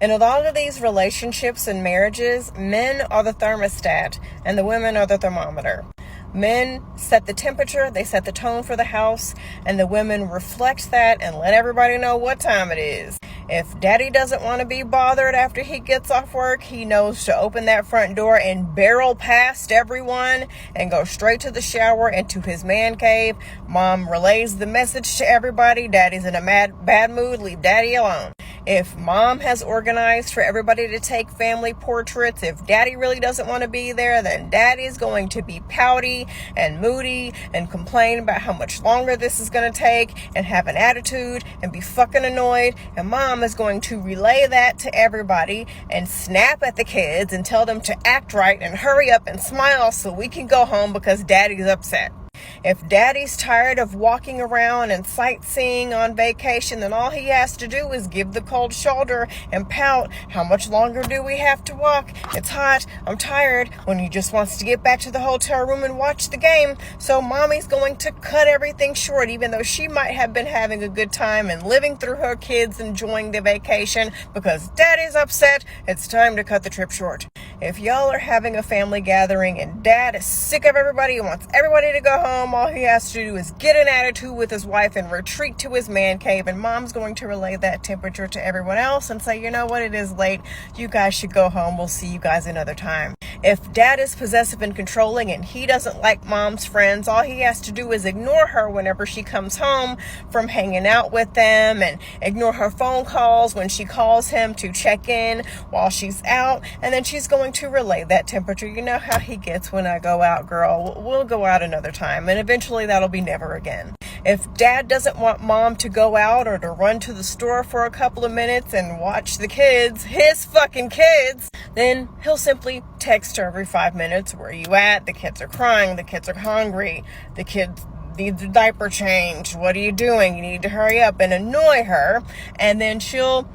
In a lot of these relationships and marriages, men are the thermostat and the women are the thermometer. Men set the temperature, they set the tone for the house, and the women reflect that and let everybody know what time it is. If daddy doesn't want to be bothered after he gets off work, he knows to open that front door and barrel past everyone and go straight to the shower and to his man cave. Mom relays the message to everybody, daddy's in a bad mood, leave daddy alone. If mom has organized for everybody to take family portraits, if daddy really doesn't want to be there, then daddy's going to be pouty and moody and complain about how much longer this is going to take and have an attitude and be fucking annoyed. And mom is going to relay that to everybody and snap at the kids and tell them to act right and hurry up and smile so we can go home because daddy's upset. If daddy's tired of walking around and sightseeing on vacation, then all he has to do is give the cold shoulder and pout. How much longer do we have to walk? It's hot. I'm tired. When he just wants to get back to the hotel room and watch the game. So mommy's going to cut everything short, even though she might have been having a good time and living through her kids enjoying the vacation. Because daddy's upset, it's time to cut the trip short. If y'all are having a family gathering and dad is sick of everybody and wants everybody to go home, all he has to do is get an attitude with his wife and retreat to his man cave, and mom's going to relay that temperature to everyone else and say, you know what, it is late, you guys should go home, we'll see you guys another time. If dad is possessive and controlling and he doesn't like mom's friends, all he has to do is ignore her whenever she comes home from hanging out with them and ignore her phone calls when she calls him to check in while she's out, and then she's going to relay that temperature. You know how he gets when I go out, girl, we'll go out another time, and eventually that'll be never again. If dad doesn't want mom to go out or to run to the store for a couple of minutes and watch the kids, his fucking kids, then he'll simply text her every 5 minutes, where are you at? The kids are crying, the kids are hungry, the kids need the diaper changed, what are you doing? You need to hurry up, and annoy her, and then she'll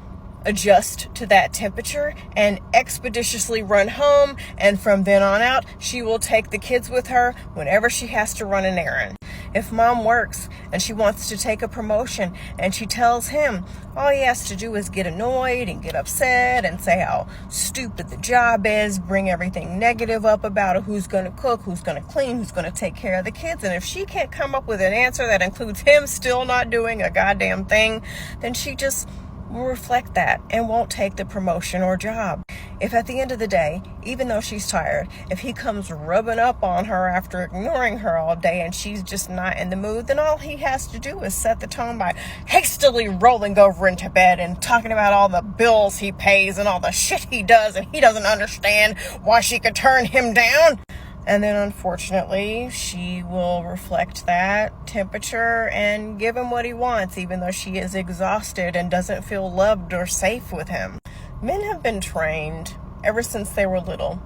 adjust to that temperature and expeditiously run home, and from then on out she will take the kids with her whenever she has to run an errand. If mom works and she wants to take a promotion and she tells him, all he has to do is get annoyed and get upset and say how stupid the job is, bring everything negative up about who's going to cook, who's going to clean, who's going to take care of the kids. And if she can't come up with an answer that includes him still not doing a goddamn thing, then she just will reflect that and won't take the promotion or job. If at the end of the day, even though she's tired, if he comes rubbing up on her after ignoring her all day and she's just not in the mood, then all he has to do is set the tone by hastily rolling over into bed and talking about all the bills he pays and all the shit he does, and he doesn't understand why she could turn him down. And then, unfortunately, she will reflect that temperature and give him what he wants, even though she is exhausted and doesn't feel loved or safe with him. Men have been trained, ever since they were little,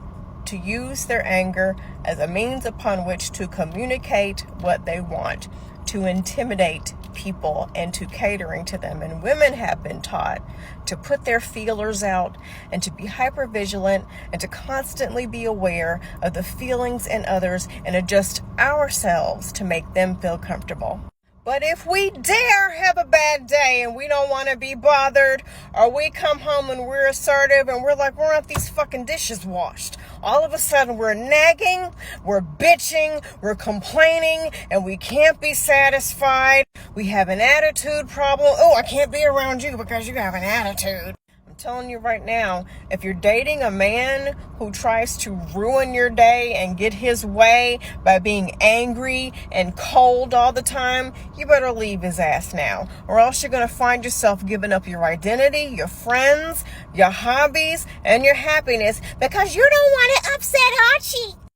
to use their anger as a means upon which to communicate what they want, to intimidate people into catering to them. And women have been taught to put their feelers out and to be hyper vigilant and to constantly be aware of the feelings in others and adjust ourselves to make them feel comfortable. But if we dare have a bad day and we don't want to be bothered, or we come home and we're assertive and we're like, why aren't these fucking dishes washed? All of a sudden we're nagging, we're bitching, we're complaining, and we can't be satisfied. We have an attitude problem. Oh, I can't be around you because you have an attitude. Telling you right now, if you're dating a man who tries to ruin your day and get his way by being angry and cold all the time, you better leave his ass now, or else you're going to find yourself giving up your identity, your friends, your hobbies, and your happiness because you don't want to upset Archie.